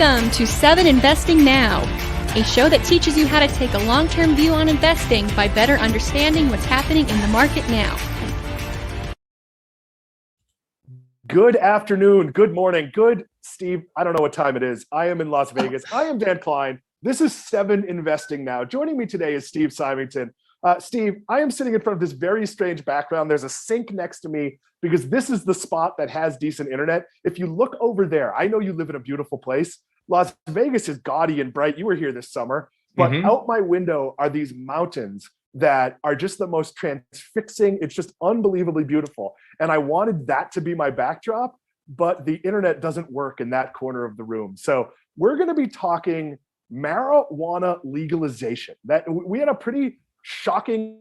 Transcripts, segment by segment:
Welcome to 7 Investing Now, a show that teaches you how to take a long-term view on investing by better understanding what's happening in the market now. Good afternoon, good morning, good Steve. I don't know what time it is. I am in Las Vegas. I am Dan Klein. This is 7 Investing Now. Joining me today is Steve Symington. Steve, I am sitting in front of this very strange background. There's a sink next to me because this is the spot that has decent internet. If you look over there, I know you live in a beautiful place. Las Vegas is gaudy and bright. You were here this summer, but out my window are these mountains that are just the most transfixing. It's just unbelievably beautiful. And I wanted that to be my backdrop, but the internet doesn't work in that corner of the room. So we're going to be talking marijuana legalization. That we had a pretty shocking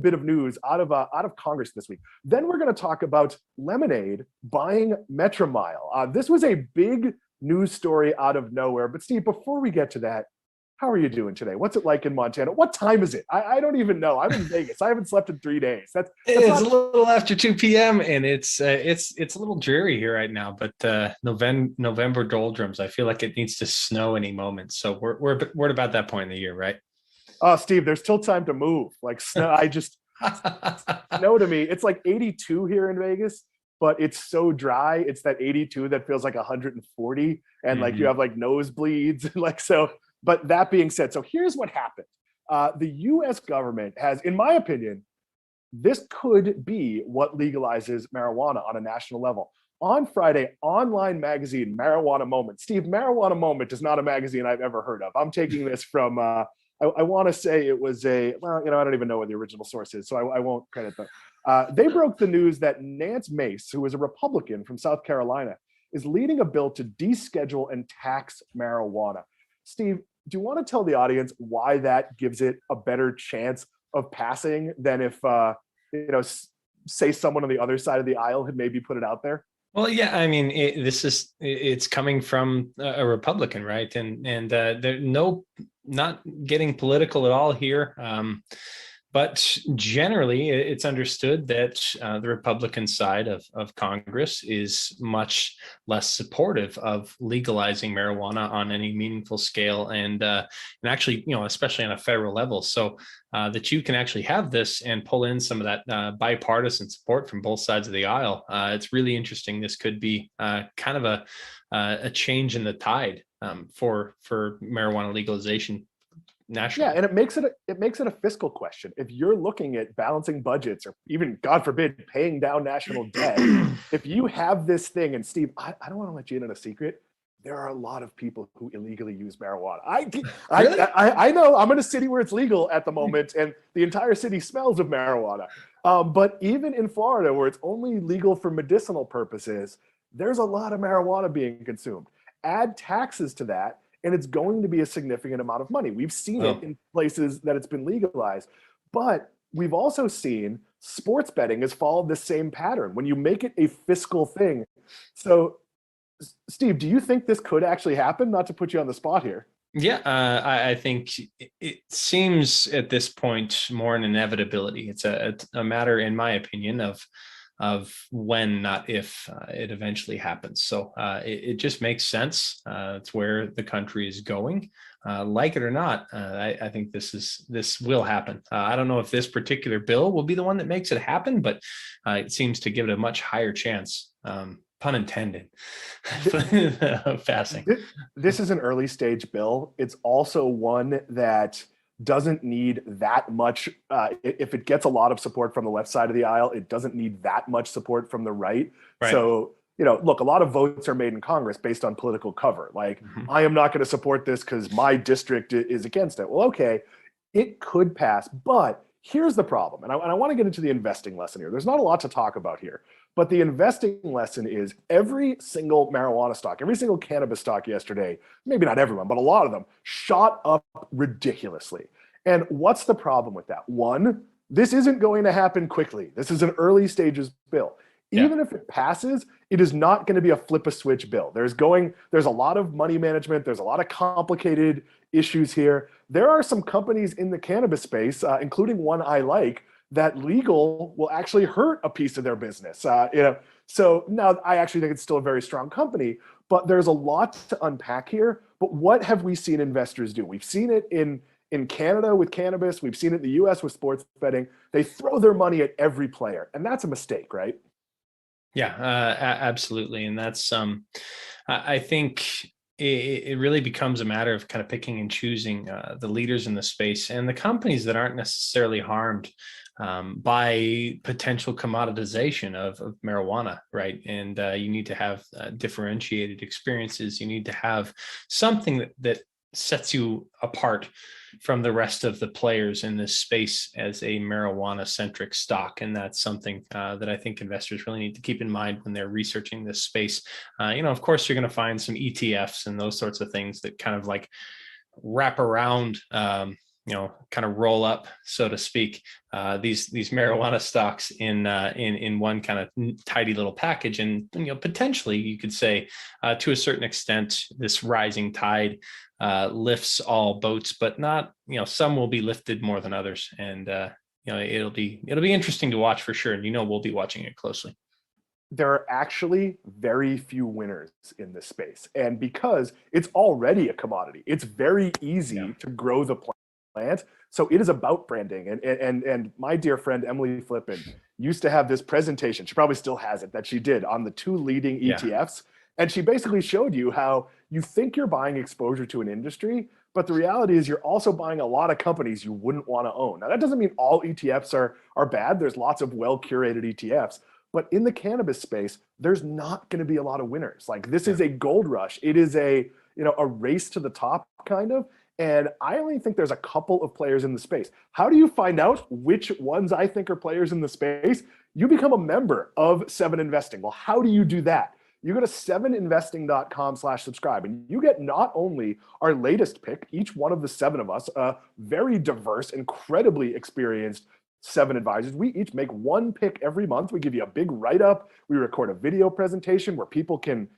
bit of news out of Congress this week. Then we're going to talk about Lemonade buying Metromile. This was a big news story out of nowhere. But Steve, before we get to that, how are you doing today? What's it like in Montana? What time is it? I don't even know. I'm in Vegas. I haven't slept in 3 days. It's a little after 2 p.m. and it's a little dreary here right now. But November doldrums. I feel like it needs to snow any moment. So we're at about that point in the year, right? Oh, Steve, there's still time to move. Like snow, snow to me, it's like 82 here in Vegas, but it's so dry. It's that 82 that feels like 140, and like you have like nosebleeds, like so. But that being said, so here's what happened. The U.S. government has, in my opinion, this could be what legalizes marijuana on a national level. On Friday, online magazine Marijuana Moment. Steve, Marijuana Moment is not a magazine I've ever heard of. I'm taking this from, I want to say it was I don't even know what the original source is, so I won't credit them. They broke the news that Nance Mace, who is a Republican from South Carolina, is leading a bill to deschedule and tax marijuana. Steve, do you want to tell the audience why that gives it a better chance of passing than if, say someone on the other side of the aisle had maybe put it out there? Well, yeah, I mean, it's coming from a Republican, right? And they're not getting political at all here. But generally, it's understood that the Republican side of Congress is much less supportive of legalizing marijuana on any meaningful scale, and actually, especially on a federal level. So that you can actually have this and pull in some of that bipartisan support from both sides of the aisle. It's really interesting. This could be kind of a change in the tide for marijuana legalization nationally. Yeah, and it makes it a fiscal question. If you're looking at balancing budgets, or even, God forbid, paying down national debt, if you have this thing, and Steve, I don't want to let you in on a secret. There are a lot of people who illegally use marijuana. I know. I'm in a city where it's legal at the moment, and the entire city smells of marijuana. But even in Florida, where it's only legal for medicinal purposes, there's a lot of marijuana being consumed. Add taxes to that, and it's going to be a significant amount of money. We've seen it in places that it's been legalized, but we've also seen sports betting has followed the same pattern when you make it a fiscal thing. So, Steve, do you think this could actually happen? Not to put you on the spot here. Yeah, I think it seems at this point more an inevitability. It's a matter, in my opinion, of when, not if, it eventually happens. So it just makes sense. It's where the country is going. Like it or not, I think this will happen. I don't know if this particular bill will be the one that makes it happen, but it seems to give it a much higher chance. Pun intended. Passing. This is an early stage bill. It's also one that doesn't need that much. If it gets a lot of support from the left side of the aisle, it doesn't need that much support from the right. So, look, a lot of votes are made in Congress based on political cover. Like, I am not going to support this because my district is against it. Well, okay, it could pass, but here's the problem. And I want to get into the investing lesson here. There's not a lot to talk about here, but the investing lesson is every single marijuana stock, every single cannabis stock yesterday, maybe not everyone, but a lot of them shot up ridiculously. And what's the problem with that? One, this isn't going to happen quickly. This is an early stages bill. Even if it passes, it is not going to be a flip a switch bill. There's a lot of money management. There's a lot of complicated issues here. There are some companies in the cannabis space, including one I like, that legal will actually hurt a piece of their business. So now I actually think it's still a very strong company, But there's a lot to unpack here. But what have we seen investors do? We've seen it in Canada with cannabis. We've seen it in the US with sports betting. They throw their money at every player, and that's a mistake, right? Yeah, absolutely. And that's, I think it really becomes a matter of kind of picking and choosing the leaders in the space and the companies that aren't necessarily harmed by potential commoditization of marijuana, right? And you need to have differentiated experiences. You need to have something that sets you apart from the rest of the players in this space as a marijuana centric stock. And that's something that I think investors really need to keep in mind when they're researching this space. Of course, you're going to find some ETFs and those sorts of things that kind of like wrap around, kind of roll up, so to speak, these marijuana stocks in one kind of tidy little package. And potentially you could say to a certain extent, this rising tide lifts all boats, but not, some will be lifted more than others. And it'll be interesting to watch for sure. And we'll be watching it closely. There are actually very few winners in this space. And because it's already a commodity, it's very easy to grow the plant. So it is about branding. And my dear friend, Emily Flippen, used to have this presentation. She probably still has it, that she did on the 2 leading ETFs. And she basically showed you how you think you're buying exposure to an industry, but the reality is you're also buying a lot of companies you wouldn't want to own. Now, that doesn't mean all ETFs are bad. There's lots of well-curated ETFs. But in the cannabis space, there's not going to be a lot of winners. Like, this is a gold rush. It is a race to the top, kind of. And I only think there's a couple of players in the space. How do you find out which ones I think are players in the space? You become a member of 7 Investing. Well, how do you do that? You go to 7investing.com/subscribe, and you get not only our latest pick, each one of the 7 of us, very diverse, incredibly experienced 7 advisors. We each make one pick every month. We give you a big write-up. We record a video presentation where people can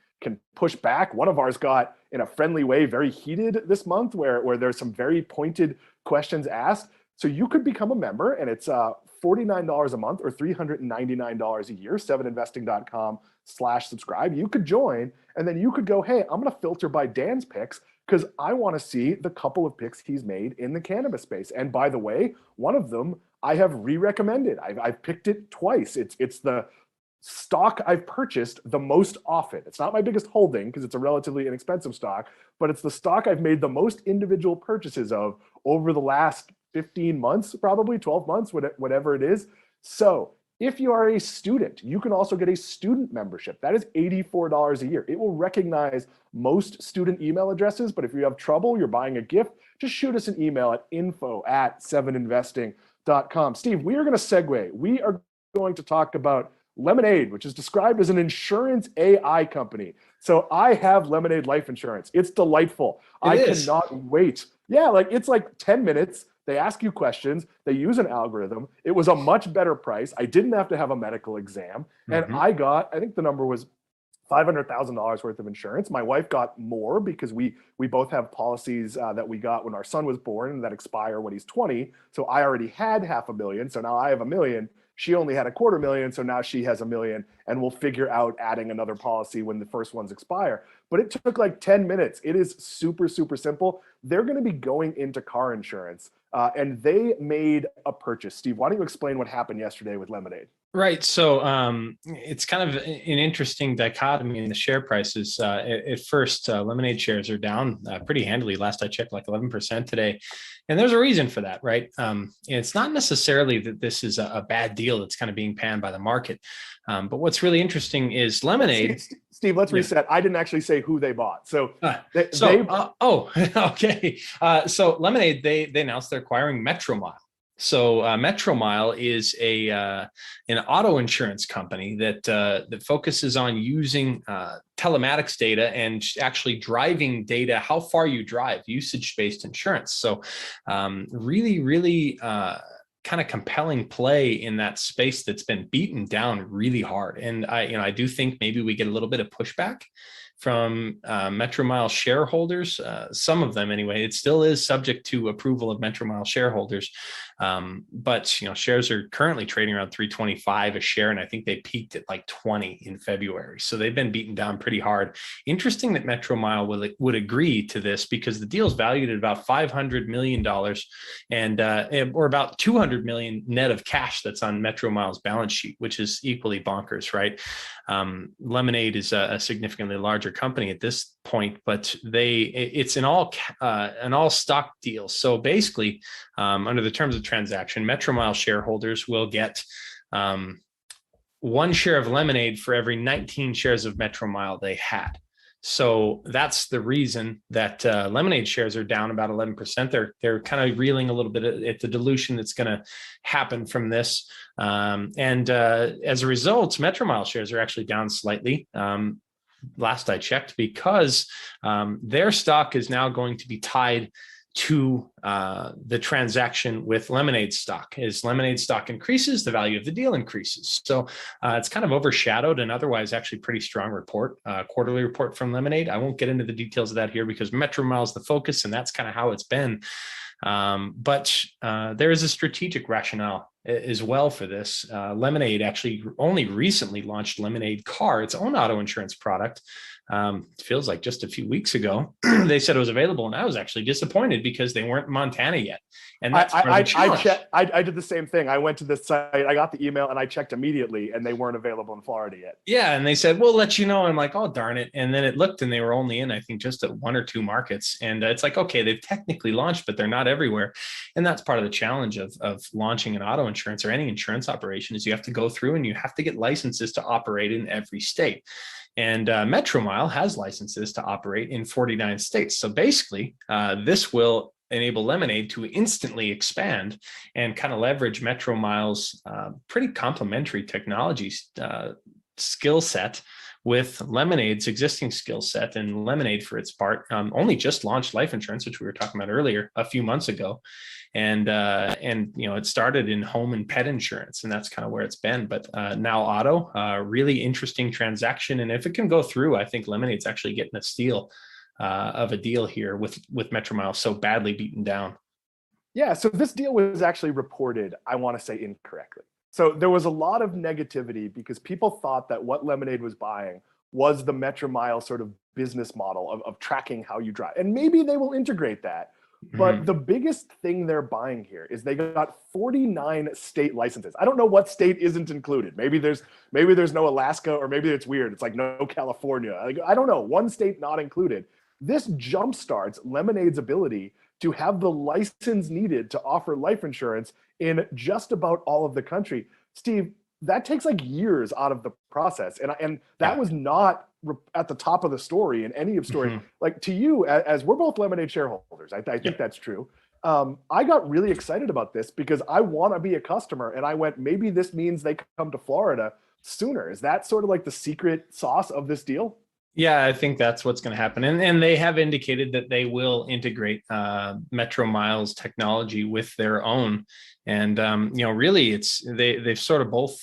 push back. One of ours got, in a friendly way, very heated this month, where there's some very pointed questions asked. So you could become a member, and it's $49 a month or $399 a year, 7investing.com/subscribe. You could join, and then you could go, hey, I'm going to filter by Dan's picks because I want to see the couple of picks he's made in the cannabis space. And by the way, one of them I have re-recommended. I've picked it twice. It's the stock I've purchased the most often. It's not my biggest holding because it's a relatively inexpensive stock, but it's the stock I've made the most individual purchases of over the last 15 months, probably 12 months, whatever it is. So if you are a student, you can also get a student membership. That is $84 a year. It will recognize most student email addresses, but if you have trouble, you're buying a gift, just shoot us an email at info@7investing.com. Steve, we are going to segue. We are going to talk about Lemonade, which is described as an insurance AI company. So I have Lemonade Life Insurance. It's delightful. I cannot wait. Yeah, it's like 10 minutes. They ask you questions. They use an algorithm. It was a much better price. I didn't have to have a medical exam. And I got, I think the number was $500,000 worth of insurance. My wife got more because we both have policies that we got when our son was born that expire when he's 20. So I already had $500,000. So now I have $1 million. She only had $250,000, so now she has $1 million, and we'll figure out adding another policy when the first ones expire. But it took like 10 minutes. It is super, super simple. They're going to be going into car insurance, and they made a purchase. Steve, why don't you explain what happened yesterday with Lemonade? Right. So it's kind of an interesting dichotomy in the share prices. At first, Lemonade shares are down pretty handily. Last I checked, like 11% today. And there's a reason for that, right? It's not necessarily that this is a bad deal that's kind of being panned by the market. But what's really interesting is Lemonade. Steve, let's reset. I didn't actually say who they bought. So, okay. So Lemonade, they announced they're acquiring Metromile. So Metromile is an auto insurance company that focuses on using telematics data and actually driving data, how far you drive, usage-based insurance. So really kind of compelling play in that space that's been beaten down really hard. And I do think maybe we get a little bit of pushback from Metromile shareholders, some of them anyway. It still is subject to approval of Metromile shareholders. But shares are currently trading around 325 a share, and I think they peaked at like 20 in February. So they've been beaten down pretty hard. Interesting that Metromile would agree to this, because the deal is valued at about $500 million, and or about $200 million net of cash that's on Metromile's balance sheet, which is equally bonkers, right? Lemonade is a significantly larger company at this point, but it's an all stock deal. So basically, under the terms of transaction, Metromile shareholders will get 1 share of Lemonade for every 19 shares of Metromile they had. So that's the reason that Lemonade shares are down about 11%. They're kind of reeling a little bit at the dilution that's going to happen from this. And as a result, Metromile shares are actually down slightly. Last I checked, because their stock is now going to be tied to the transaction with Lemonade stock. As Lemonade stock increases, the value of the deal increases. So it's kind of overshadowed an otherwise actually pretty strong quarterly report from Lemonade. I won't get into the details of that here, because Metromile is the focus, and that's kind of how it's been. But there is a strategic rationale as well for this. Lemonade actually only recently launched Lemonade Car, its own auto insurance product. It feels like just a few weeks ago. They said it was available, and I was actually disappointed because they weren't in Montana yet. And that's I did the same thing. I went to the site, I got the email, and I checked immediately, and they weren't available in Florida yet. Yeah, and they said, we'll let you know. I'm like, oh, darn it. And then it looked, and they were only in, I think, just at 1 or 2 markets. And it's like, okay, they've technically launched, but they're not everywhere. And that's part of the challenge of launching an auto insurance or any insurance operation, is you have to go through and you have to get licenses to operate in every state. And Metromile has licenses to operate in 49 states. So basically, this will enable Lemonade to instantly expand and kind of leverage Metromile's pretty complementary technology skill set with Lemonade's existing skill set. And Lemonade, for its part, only just launched life insurance, which we were talking about earlier, a few months ago. And it started in home and pet insurance, and that's kind of where it's been. But now auto, really interesting transaction. And if it can go through, I think Lemonade's actually getting a steal of a deal here with Metromile so badly beaten down. Yeah, so this deal was actually reported, I want to say, incorrectly. So there was a lot of negativity because people thought that what Lemonade was buying was the Metromile sort of business model of tracking how you drive. And maybe they will integrate that. But the biggest thing they're buying here is they got 49 state licenses. I don't know what state isn't included. Maybe there's no Alaska, or maybe it's weird. It's like no California. I don't know. One state not included. This jumpstarts Lemonade's ability to have the license needed to offer life insurance in just about all of the country. Steve, that takes like years out of the process. And that was not at the top of the story in any of story. Like, to you, as we're both Lemonade shareholders, I think that's true. I got really excited about this because I want to be a customer, and I went, maybe this means they come to Florida sooner. Is that sort of like the secret sauce of this deal? Yeah, I think that's what's going to happen. And they have indicated that they will integrate Metromile's technology with their own. And, really, they've sort of both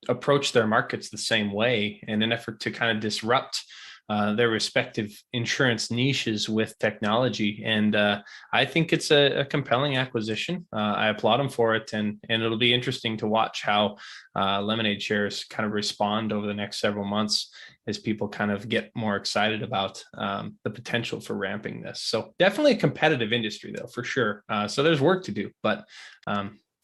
approached their markets the same way in an effort to kind of disrupt their respective insurance niches with technology. And I think it's a compelling acquisition. I applaud them for it. And it'll be interesting to watch how Lemonade shares kind of respond over the next several months as people kind of get more excited about the potential for ramping this. So definitely a competitive industry, though, for sure. So there's work to do, but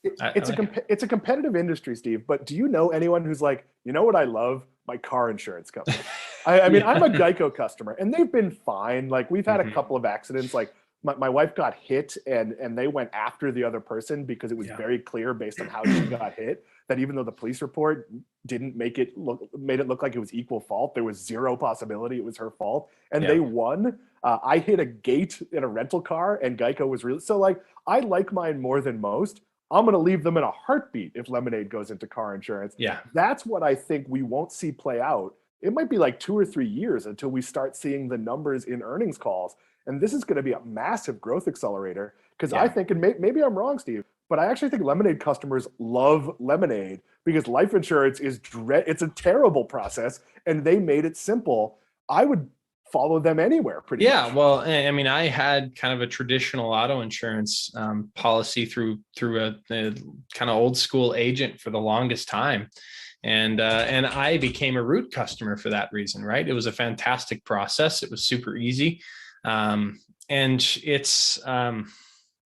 it's a competitive industry, Steve. But do you know anyone who's like, you know what I love? My car insurance company. I mean, I'm a Geico customer, and they've been fine. Like, we've had a couple of accidents. Like, my wife got hit, and they went after the other person because it was very clear based on how she got hit that even though the police report didn't made it look like it was equal fault, there was zero possibility it was her fault, and they won. I hit a gate in a rental car, and Geico was really so like. I like mine more than most. I'm going to leave them in a heartbeat if Lemonade goes into car insurance. Yeah. That's what I think we won't see play out. It might be like 2 or 3 years until we start seeing the numbers in earnings calls. And this is going to be a massive growth accelerator because I think, and maybe I'm wrong, Steve, but I actually think Lemonade customers love Lemonade because life insurance it's a terrible process, and they made it simple. I would follow them anywhere pretty Yeah, much. well, I mean, I had kind of a traditional auto insurance policy through a kind of old school agent for the longest time, and I became a Root customer for that reason. Right, it was a fantastic process. It was super easy, and it's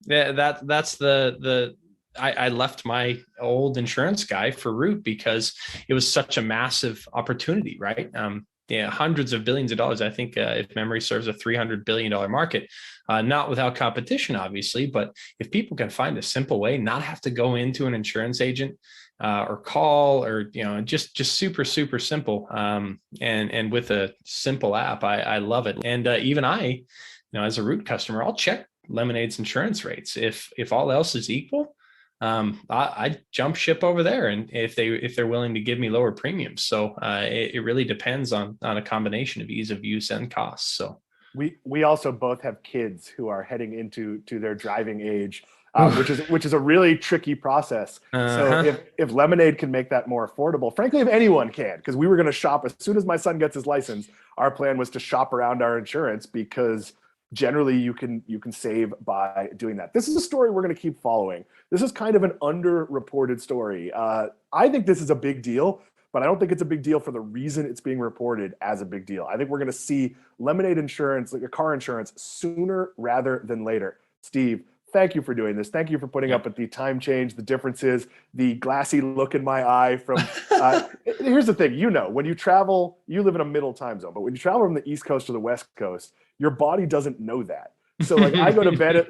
that's the I left my old insurance guy for Root because it was such a massive opportunity, right? Yeah, hundreds of billions of dollars. I think, if memory serves, a $300 billion market, not without competition, obviously. But if people can find a simple way, not have to go into an insurance agent or call, or just super simple, and with a simple app, I love it. And even I, as a Root customer, I'll check Lemonade's insurance rates. If all else is equal, I jump ship over there, and if they're willing to give me lower premiums. So it really depends on a combination of ease of use and costs. So we also both have kids who are heading into their driving age, which is a really tricky process. So if Lemonade can make that more affordable, frankly, if anyone can, because we were going to shop as soon as my son gets his license, our plan was to shop around our insurance, because generally you can save by doing that. This is a story we're going to keep following. This is kind of an underreported story. I think this is a big deal, but I don't think it's a big deal for the reason it's being reported as a big deal. I think we're going to see Lemonade insurance, like a car insurance, sooner rather than later. Steve, thank you for doing this. Thank you for putting up with the time change, the differences, the glassy look in my eye from, here's the thing, when you travel, you live in a middle time zone, but when you travel from the East Coast to the West Coast, your body doesn't know that. So like I go to bed at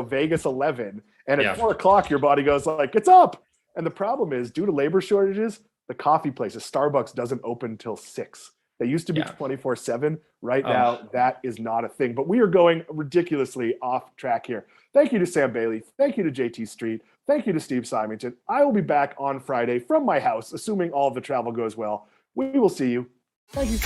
Vegas 11, and at 4 o'clock, your body goes like, it's up. And the problem is, due to labor shortages, the coffee places, Starbucks, doesn't open till 6. They used to be 24/7. Right now, that is not a thing. But we are going ridiculously off track here. Thank you to Sam Bailey. Thank you to JT Street. Thank you to Steve Symington. I will be back on Friday from my house, assuming all of the travel goes well. We will see you. Thank you.